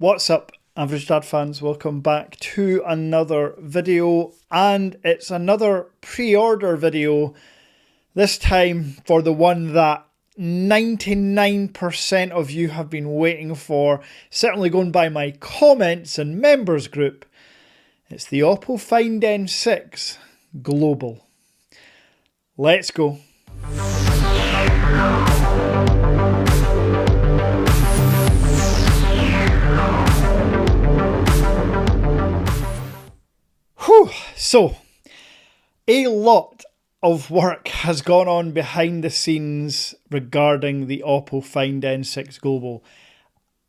What's up, Average Dad fans? Welcome back to another video, and it's another pre-order video, this time for the one that 99% of you have been waiting for, certainly going by my comments and members group. It's the OPPO Find N6 Global. Let's go. So, a lot of work has gone on behind the scenes regarding the OPPO Find N6 Global.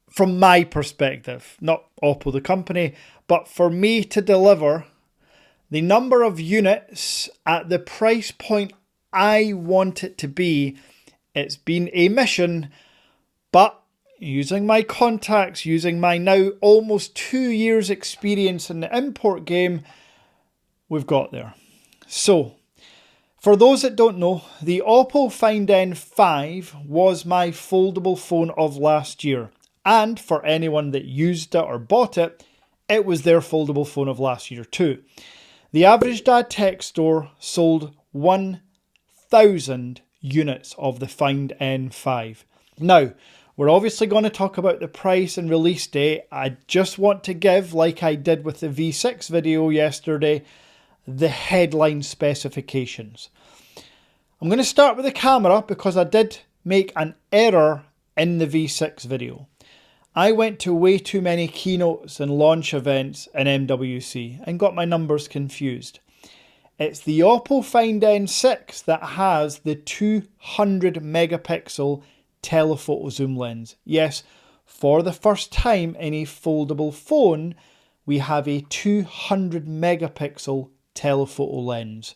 From my perspective, not OPPO the company, but for me to deliver the number of units at the price point I want it to be, it's been a mission, but using my contacts, using my now almost 2 years experience in the import game, we've got there. So, for those that don't know, the OPPO Find N5 was my foldable phone of last year. And for anyone that used it or bought it, it was their foldable phone of last year too. The Average Dad Tech Store sold 1,000 units of the Find N5. Now, we're obviously going to talk about the price and release date. I just want to give, like I did with the V6 video yesterday, the headline specifications. I'm going to start with the camera because I did make an error in the V6 video. I went to way too many keynotes and launch events in MWC and got my numbers confused. It's the OPPO Find N6 that has the 200 megapixel telephoto zoom lens. Yes, for the first time in a foldable phone, we have a 200 megapixel telephoto lens.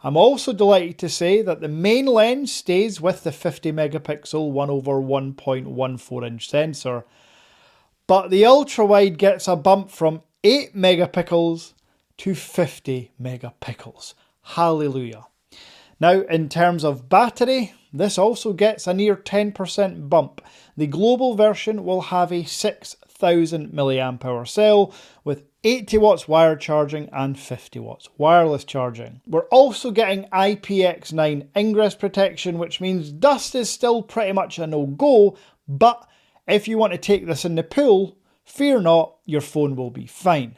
I'm also delighted to say that the main lens stays with the 50 megapixel 1/1.14 inch sensor, but the ultra wide gets a bump from 8 megapixels to 50 megapixels. Hallelujah. Now, in terms of battery, this also gets a near 10% bump. The global version will have a 6,000 milliamp hour cell with 80 watts wired charging and 50 watts wireless charging. We're also getting IPX9 ingress protection, which means dust is still pretty much a no-go, but if you want to take this in the pool, fear not, your phone will be fine.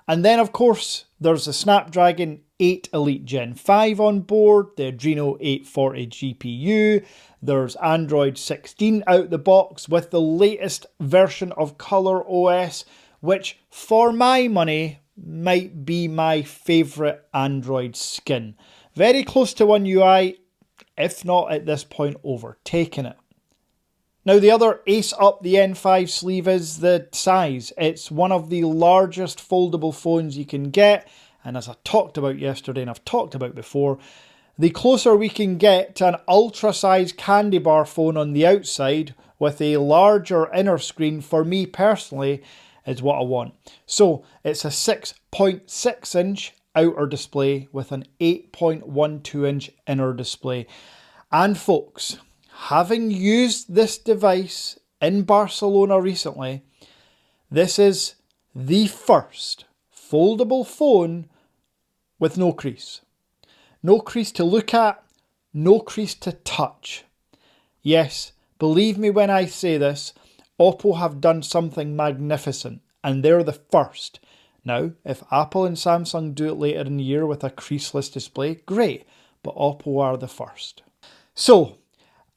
And then, of course, there's the Snapdragon 8 Elite Gen 5 on board, the Adreno 840 GPU, there's Android 16 out the box with the latest version of Color OS, which for my money might be my favourite Android skin. Very close to One UI, if not at this point overtaking it. Now, the other ace up the N5 sleeve is the size. It's one of the largest foldable phones you can get, and as I talked about yesterday and I've talked about before, the closer we can get to an ultra-sized candy bar phone on the outside with a larger inner screen, for me personally, is what I want. So, it's a 6.6 inch outer display with an 8.12 inch inner display. And folks, having used this device in Barcelona recently, this is the first foldable phone with no crease. No crease to look at, no crease to touch. Yes, believe me when I say this, OPPO have done something magnificent, and they're the first. Now, if Apple and Samsung do it later in the year with a creaseless display, great, but OPPO are the first. So,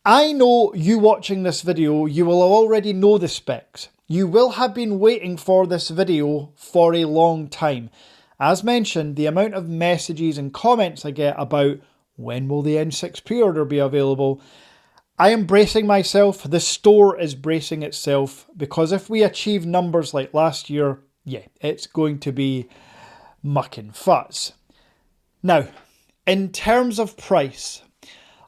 I know you watching this video, you will already know the specs. You will have been waiting for this video for a long time. As mentioned, the amount of messages and comments I get about when will the N6 pre-order be available, I am bracing myself, the store is bracing itself, because if we achieve numbers like last year, yeah, it's going to be mucking fuss. Now, in terms of price,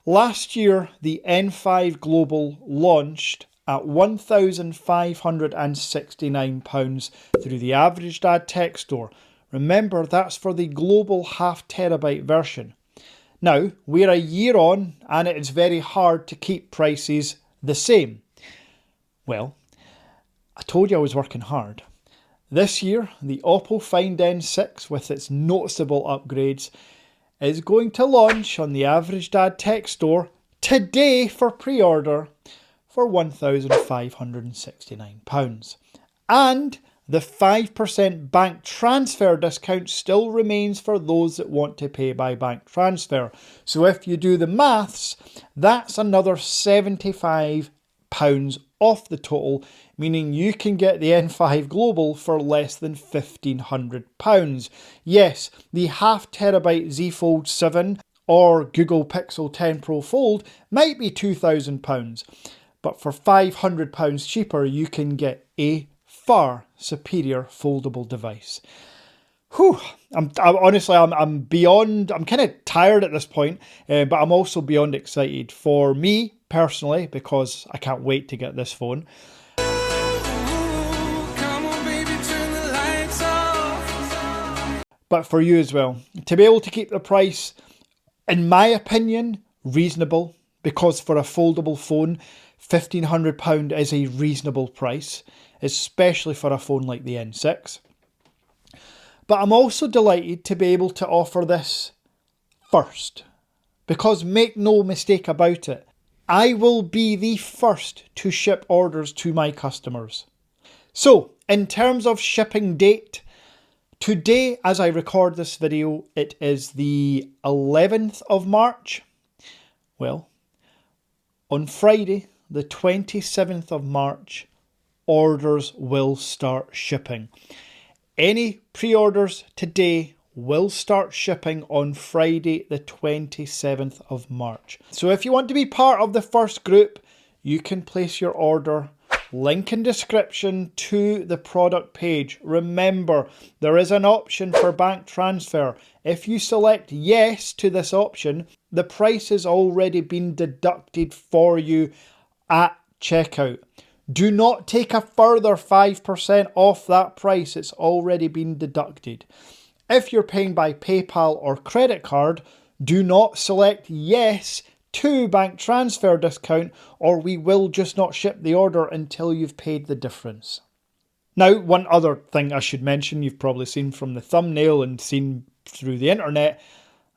last year the N5 Global launched at £1,569 through the Average Dad Tech Store. Remember, that's for the global half terabyte version. Now, we're a year on and it's very hard to keep prices the same. Well, I told you I was working hard. This year, the OPPO Find N6 with its noticeable upgrades is going to launch on the Average Dad Tech Store today for pre-order for £1,569. And the 5% bank transfer discount still remains for those that want to pay by bank transfer. So if you do the maths, that's another £75 off the total, meaning you can get the N5 Global for less than £1,500. Yes, the half terabyte Z Fold 7 or Google Pixel 10 Pro Fold might be £2,000, but for £500 cheaper you can get a far superior foldable device. Whew, I'm beyond, I'm kind of tired at this point, but I'm also beyond excited for me personally because I can't wait to get this phone. But for you as well, to be able to keep the price, in my opinion, reasonable, because for a foldable phone, £1,500 is a reasonable price, especially for a phone like the N6. But I'm also delighted to be able to offer this first, because make no mistake about it, I will be the first to ship orders to my customers. So, in terms of shipping date, today, as I record this video, it is the 11th of March. Well, on Friday, the 27th of March, orders will start shipping. Any pre-orders today will start shipping on Friday, the 27th of March. So if you want to be part of the first group, you can place your order. Link in description to the product page. Remember, there is an option for bank transfer. If you select yes to this option, the price has already been deducted for you at checkout. Do not take a further 5% off that price. It's already been deducted. If you're paying by PayPal or credit card, do not select yes to bank transfer discount, or we will just not ship the order until you've paid the difference. Now, one other thing I should mention, you've probably seen from the thumbnail and seen through the internet,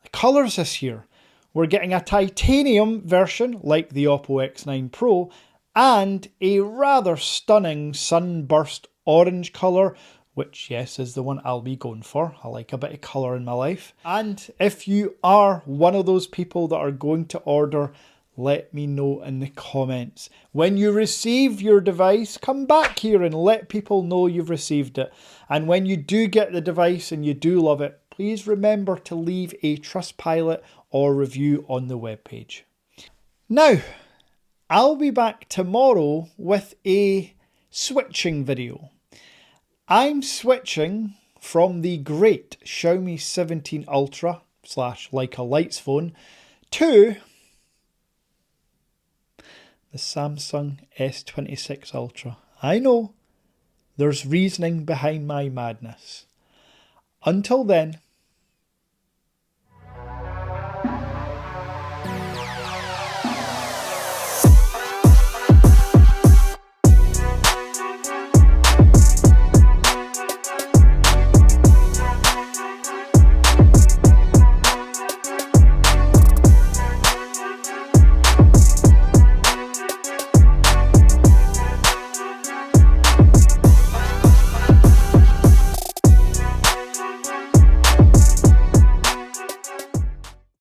the colours this year. We're getting a titanium version like the OPPO X9 Pro and a rather stunning sunburst orange colour, which, yes, is the one I'll be going for. I like a bit of colour in my life. And if you are one of those people that are going to order, let me know in the comments. When you receive your device, come back here and let people know you've received it. And when you do get the device and you do love it, please remember to leave a Trustpilot or review on the webpage. Now, I'll be back tomorrow with a switching video. I'm switching from the great Xiaomi 17 Ultra / Leica Lights phone to the Samsung S26 Ultra. I know, there's reasoning behind my madness. Until then,